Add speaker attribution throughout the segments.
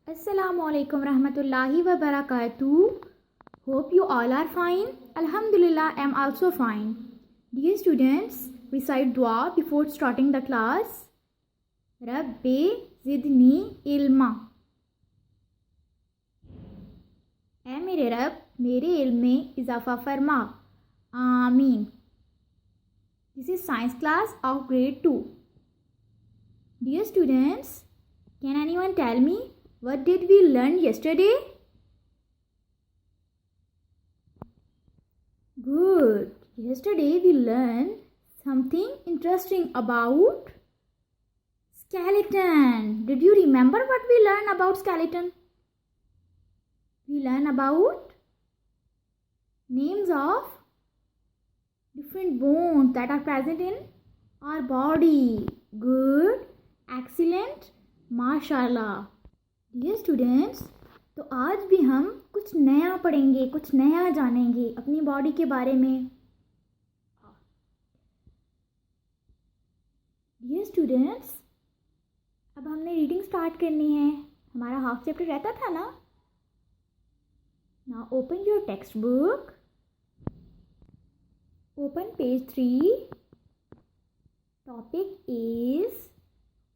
Speaker 1: Assalamualaikum rahmatullahi wa barakatuh. Hope you all are fine. Alhamdulillah, I am also fine. Dear students, recite dua before starting the class. Rabbi zidni ilma. ऐ मेरे रब मेरे इल्म में इजाफ़ा फरमा. आमीन. This is science class of grade 2. Dear students, can anyone tell me what did we learn yesterday? Good. Yesterday we learned something interesting about skeleton. Did you remember what we learned about skeleton? We learned about names of different bones that are present in our body. Good. Excellent. माशाल्लाह. Dear students, तो आज भी हम कुछ नया पढ़ेंगे, कुछ नया जानेंगे अपनी बॉडी के बारे में. डियर स्टूडेंट्स, अब हमने रीडिंग स्टार्ट करनी है. हमारा हाफ चैप्टर रहता था ना. Now open your text book. Open page 3. Topic is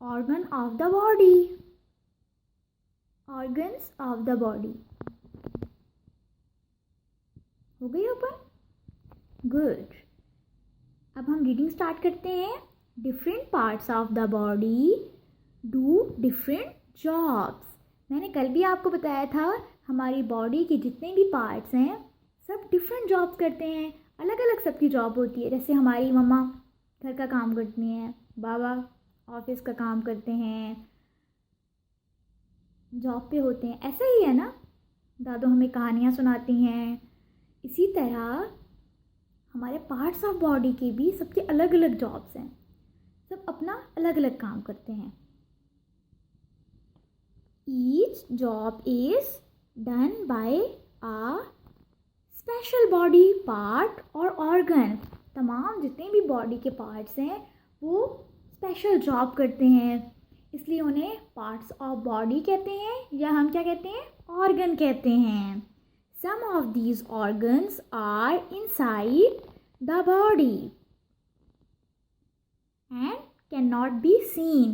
Speaker 1: organ of the body. Organs of the body. हो गई ओपन? गुड. अब हम रीडिंग स्टार्ट करते हैं. Different parts of the body do different jobs. मैंने कल भी आपको बताया था हमारी बॉडी के जितने भी पार्ट्स हैं सब डिफरेंट जॉब्स करते हैं. अलग अलग सबकी जॉब होती है. जैसे हमारी मम्मा घर का काम करती हैं, बाबा ऑफिस का काम करते हैं, जॉब पे होते हैं. ऐसा ही है ना. दादू हमें कहानियाँ सुनाती हैं. इसी तरह हमारे पार्ट्स ऑफ बॉडी के भी सबके अलग अलग जॉब्स हैं. सब अपना अलग अलग काम करते हैं. Each job is done by a special body part और ऑर्गन. तमाम जितने भी बॉडी के पार्ट्स हैं वो स्पेशल जॉब करते हैं, इसलिए उन्हें पार्ट्स ऑफ बॉडी कहते हैं या हम क्या कहते हैं, ऑर्गन कहते हैं. Some of these organs are inside the body and can not be seen.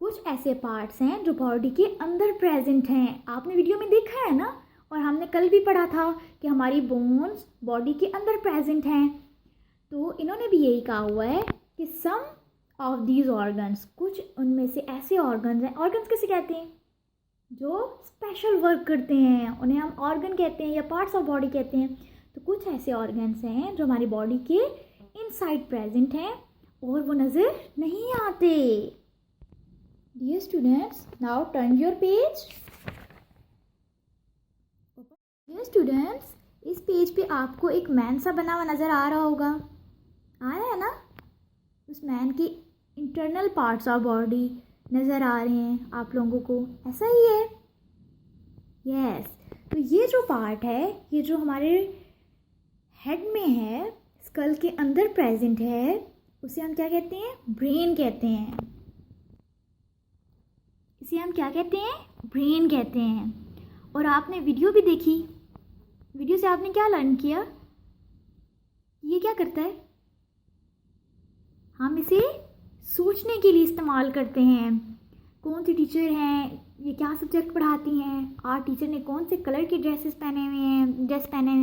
Speaker 1: कुछ ऐसे पार्ट्स हैं जो बॉडी के अंदर प्रेजेंट हैं. आपने वीडियो में देखा है ना, और हमने कल भी पढ़ा था कि हमारी बोन्स बॉडी के अंदर प्रेजेंट हैं. तो इन्होंने भी यही कहा हुआ है कि सम ऑफ दीज ऑर्गन्स, कुछ उनमें से ऐसे ऑर्गन्स हैं. ऑर्गन्स किसे कहते हैं? जो स्पेशल वर्क करते हैं उन्हें हम ऑर्गन कहते हैं या पार्ट्स ऑफ बॉडी कहते हैं. तो कुछ ऐसे ऑर्गन्स हैं जो हमारी बॉडी के इनसाइड प्रेजेंट हैं और वो नज़र नहीं आते. Dear students, now turn your page. Dear students, इस पेज पे आपको एक मैन सा बना हुआ नज़र आ रहा होगा. आ रहा है ना. उस मैन की इंटरनल पार्ट्स ऑफ बॉडी नज़र आ रहे हैं आप लोगों को. ऐसा ही है. यस. तो ये जो पार्ट है, ये जो हमारे हेड में है, स्कल के अंदर प्रेजेंट है, उसे हम क्या कहते हैं? ब्रेन कहते हैं. इसे हम क्या कहते हैं? ब्रेन कहते हैं. और आपने वीडियो भी देखी. वीडियो से आपने क्या लर्न किया? ये क्या करता है? हम इसे सोचने के लिए इस्तेमाल करते हैं. कौन सी टीचर हैं, ये क्या सब्जेक्ट पढ़ाती हैं, आज टीचर ने कौन से कलर के ड्रेस पहने हुए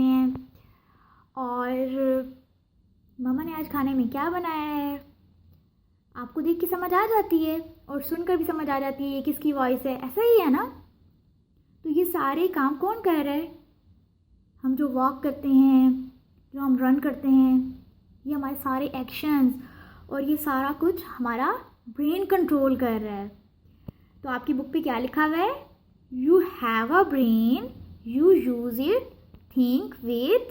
Speaker 1: हैं, और मम्मा ने आज खाने में क्या बनाया है. आपको देख के समझ आ जाती है और सुनकर भी समझ आ जाती है ये किसकी वॉइस है. ऐसा ही है ना. तो ये सारे काम कौन कर रहा है? हम जो वॉक करते हैं, जो हम रन करते हैं, ये हमारे सारे एक्शंस और ये सारा कुछ हमारा ब्रेन कंट्रोल कर रहा है. तो आपकी बुक पे क्या लिखा हुआ है? You have a brain, you use it, think with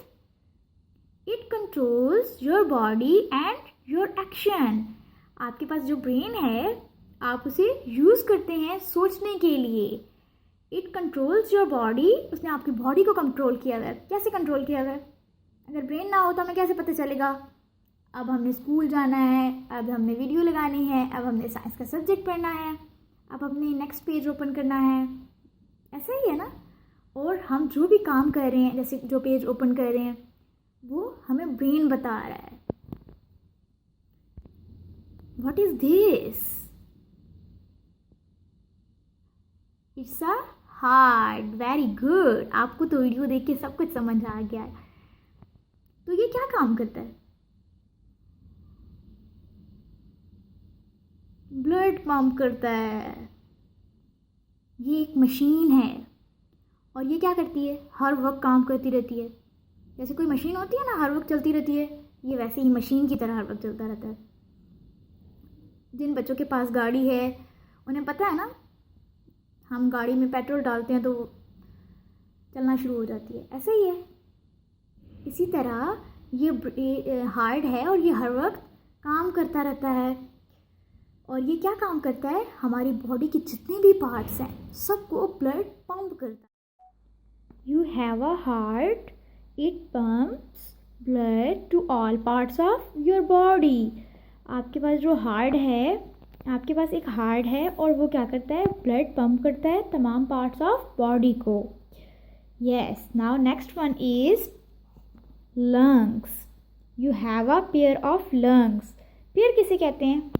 Speaker 1: it, controls your body and your action. आपके पास जो ब्रेन है आप उसे यूज़ करते हैं सोचने के लिए. इट कंट्रोल्स योर बॉडी, उसने आपकी बॉडी को कंट्रोल किया हुआ है. कैसे कंट्रोल किया हुआ है? अगर ब्रेन ना हो तो हमें कैसे पता चलेगा? अब हमने स्कूल जाना है, अब हमने वीडियो लगानी है, अब हमने साइंस का सब्जेक्ट पढ़ना है, अब अपने नेक्स्ट पेज ओपन करना है, ऐसा ही है ना। और हम जो भी काम कर रहे हैं, जैसे जो पेज ओपन कर रहे हैं, वो हमें ब्रेन बता रहा है what is this, it's a heart. Very good, आपको तो वीडियो देख के सब कुछ समझ आ गया है। तो ये क्या काम करता है? ब्लड पंप करता है। ये एक मशीन है और ये क्या करती है? हर वक्त काम करती रहती है। जैसे कोई मशीन होती है ना, हर वक्त चलती रहती है, ये वैसे ही मशीन की तरह हर वक्त चलता रहता है। जिन बच्चों के पास गाड़ी है उन्हें पता है ना, हम गाड़ी में पेट्रोल डालते हैं तो वो चलना शुरू हो जाती है, ऐसे ही है। इसी तरह ये हार्ट है और ये हर वक्त काम करता रहता है। और ये क्या काम करता है? हमारी बॉडी के जितने भी पार्ट्स हैं सबको ब्लड पंप करता है। You have a heart, it pumps blood to all parts of your body. आपके पास जो हार्ट है, आपके पास एक हार्ट है और वो क्या करता है? ब्लड पंप करता है तमाम पार्ट्स ऑफ बॉडी को। Yes, now next one is lungs. You have a pair of lungs. Pair किसे कहते हैं?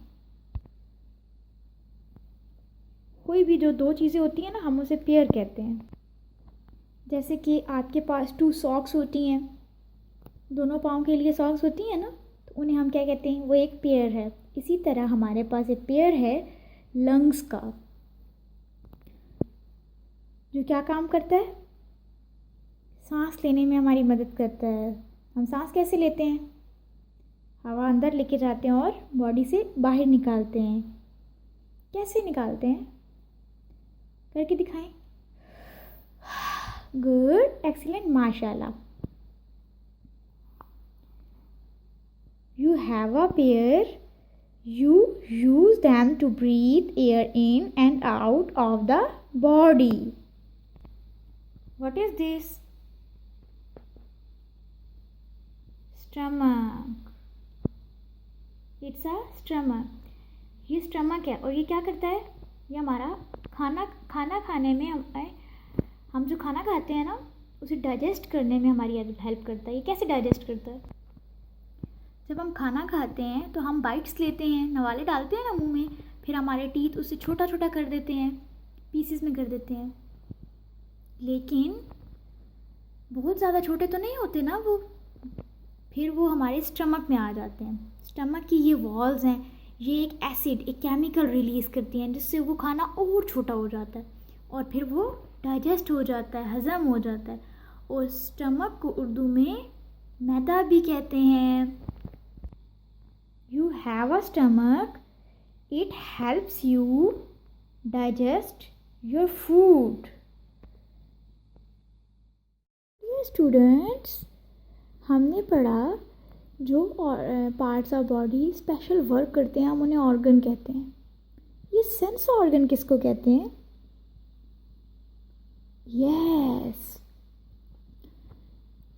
Speaker 1: कोई भी जो दो चीज़ें होती हैं ना, हम उसे पेयर कहते हैं। जैसे कि आपके पास 2 सॉक्स होती हैं, दोनों पाँव के लिए सॉक्स होती हैं ना, तो उन्हें हम क्या कहते हैं? वो एक पेयर है। इसी तरह हमारे पास एक पेयर है लंग्स का, जो क्या काम करता है? सांस लेने में हमारी मदद करता है। हम सांस कैसे लेते हैं? हवा अंदर लेके जाते हैं और बॉडी से बाहर निकालते हैं। कैसे निकालते हैं? करके दिखाएं। गुड, एक्सीलेंट, माशाल्लाह। You have a pair. You use them to breathe air in and out of the body. What is this? Stomach. It's a stomach. ये स्टमक है और ये क्या करता है? ये हमारा खाना खाने में हम जो खाना खाते हैं ना, उसे डाइजेस्ट करने में हमारी हेल्प करता है। ये कैसे डाइजेस्ट करता है? जब हम खाना खाते हैं तो हम बाइट्स लेते हैं, नवाले डालते हैं ना मुंह में, फिर हमारे टीथ उसे छोटा छोटा कर देते हैं, पीसेस में कर देते हैं। लेकिन बहुत ज़्यादा छोटे तो नहीं होते ना वो, फिर वो हमारे स्टमक में आ जाते हैं। स्टमक की ये वॉल्स हैं, ये एक एसिड, एक केमिकल रिलीज़ करती हैं, जिससे वो खाना और छोटा हो जाता है और फिर वो डाइजेस्ट हो जाता है, हज़म हो जाता है। और स्टमक को उर्दू में मैदा भी कहते हैं। You have a stomach. It helps you digest your food. Dear students, हमने पढ़ा जो parts of body special work करते हैं, हम उन्हें ऑर्गन कहते हैं। ये सेंस ऑर्गन किसको कहते हैं? यस,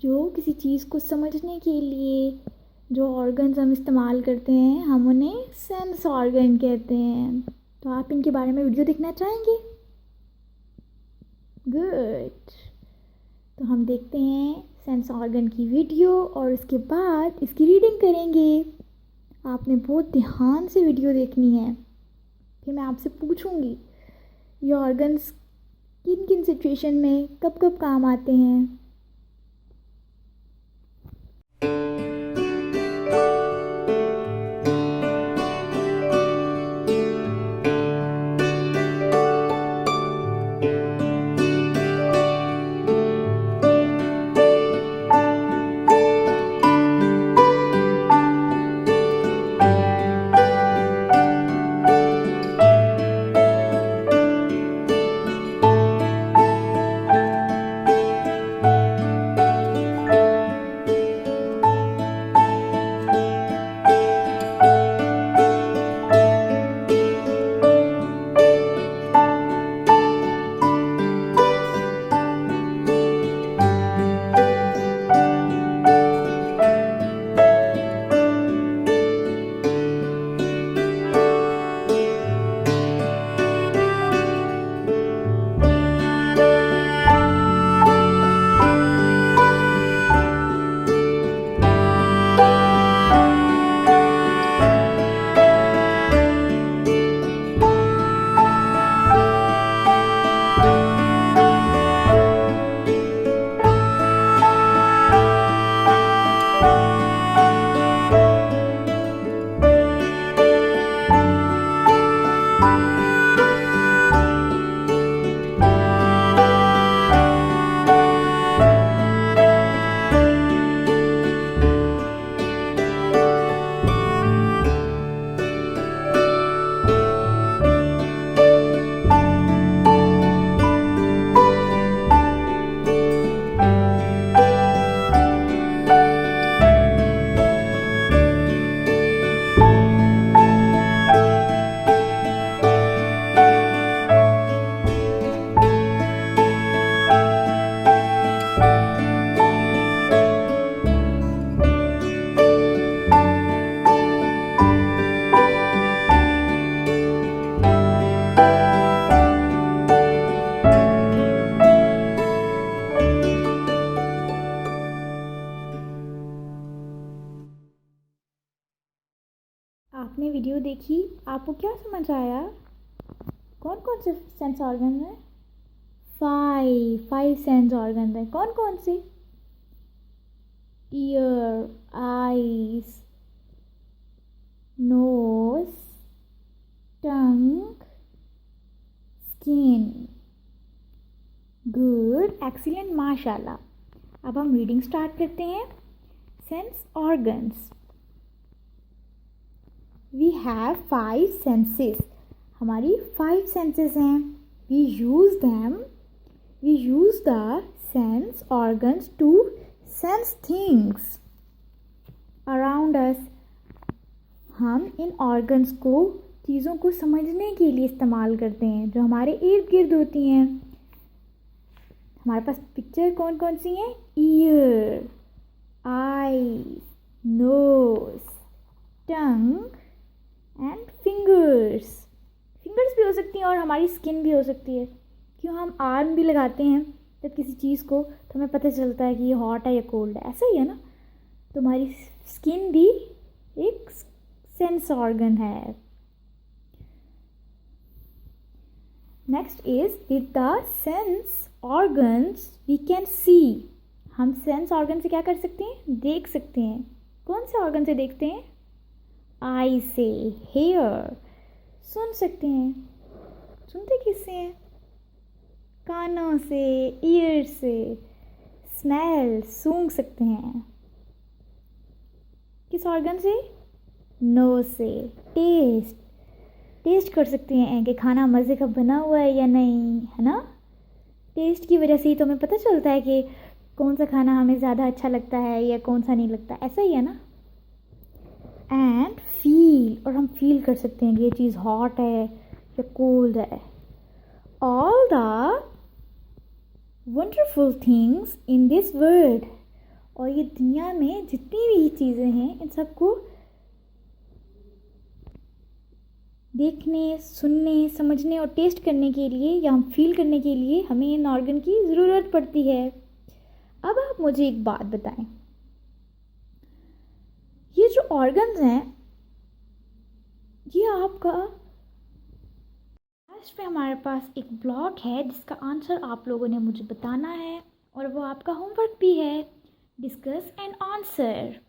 Speaker 1: जो किसी चीज़ को समझने के लिए जो ऑर्गन्स हम इस्तेमाल करते हैं, हम उन्हें सेंस ऑर्गन कहते हैं। तो आप इनके बारे में वीडियो देखना चाहेंगे? गुड, तो हम देखते हैं सेंस ऑर्गन की वीडियो और उसके बाद इसकी रीडिंग करेंगे। आपने बहुत ध्यान से वीडियो देखनी है। फिर मैं आपसे पूछूंगी ये ऑर्गन्स किन किन सिचुएशन में कब कब काम आते हैं। देखी, आपको क्या समझ आया? कौन कौन से सेंस ऑर्गन हैं? 5 सेंस ऑर्गन हैं। कौन कौन से? Ear, eyes, nose, tongue, skin. Good, excellent, माशाल्लाह। अब हम रीडिंग स्टार्ट करते हैं। Sense organs. We have 5 senses. हमारी 5 सेंसेस हैं। We use the sense organs to sense things around us. हम इन ऑर्गन्स को चीज़ों को समझने के लिए इस्तेमाल करते हैं जो हमारे इर्द गिर्द होती हैं। हमारे पास पिक्चर कौन कौन सी हैं? Ear, eyes, nose, tongue and fingers. Fingers भी हो सकती हैं और हमारी स्किन भी हो सकती है। क्यों हम आर्म भी लगाते हैं जब किसी चीज़ को, तो हमें पता चलता है कि ये हॉट है या कोल्ड है, ऐसा ही है ना। तो हमारी स्किन भी एक सेंस ऑर्गन है। Next is with the sense organs we can see. हम सेंस ऑर्गन से क्या कर सकते हैं? देख सकते हैं। कौन से ऑर्गन से देखते हैं? आई से, हेयर। सुन सकते हैं। सुनते किससे हैं? कानों से, ईयर से। स्मेल, सूंघ सकते हैं। किस ऑर्गन से? नोज से। टेस्ट कर सकते हैं कि खाना मज़े का बना हुआ है या नहीं, है ना। टेस्ट की वजह से ही तो हमें पता चलता है कि कौन सा खाना हमें ज़्यादा अच्छा लगता है या कौन सा नहीं लगता, ऐसा ही है ना। एंड फील, और हम फील कर सकते हैं कि ये चीज़ हॉट है या कोल्ड है। All the wonderful things in this world. और ये दुनिया में जितनी भी चीज़ें हैं, इन सबको देखने, सुनने, समझने और टेस्ट करने के लिए या हम फील करने के लिए हमें इन ऑर्गन की ज़रूरत पड़ती है। अब आप मुझे एक बात बताएं, ये जो ऑर्गन्स हैं, ये आपका लास्ट में हमारे पास एक ब्लॉक है जिसका आंसर आप लोगों ने मुझे बताना है और वो आपका होमवर्क भी है। Discuss and answer.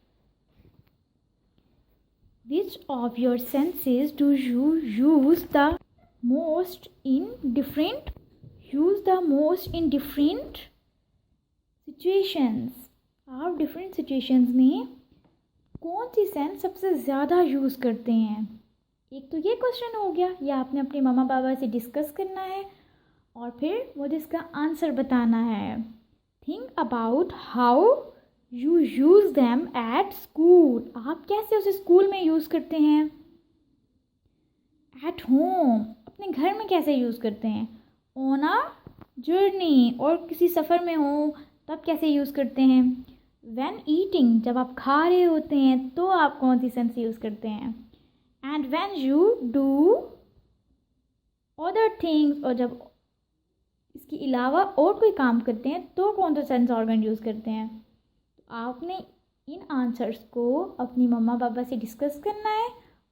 Speaker 1: Which of your senses do you use the most in different situations? आप डिफरेंट सिचुएशंस में कौन सी सेंस सबसे ज़्यादा यूज़ करते हैं? एक तो ये क्वेश्चन हो गया, या आपने अपने मम्मा पापा से डिस्कस करना है और फिर मुझे इसका आंसर बताना है। Think about how you use them at school. आप कैसे उसे स्कूल में यूज़ करते हैं? एट होम, अपने घर में कैसे यूज़ करते हैं? ऑन अ जर्नी, और किसी सफ़र में हो तब कैसे यूज़ करते हैं? व्हेन ईटिंग, जब आप खा रहे होते हैं तो आप कौन सी सेंस यूज़ करते हैं? And when you do other things, और जब इसके अलावा और कोई काम करते हैं तो कौन सा सेंस ऑर्गन यूज़ करते हैं? आपने इन आंसर्स को अपनी मम्मा पापा से डिस्कस करना है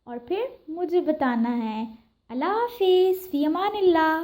Speaker 1: और फिर मुझे बताना है। अल्लाह हाफिज़, फ़ी अमानिल्लाह।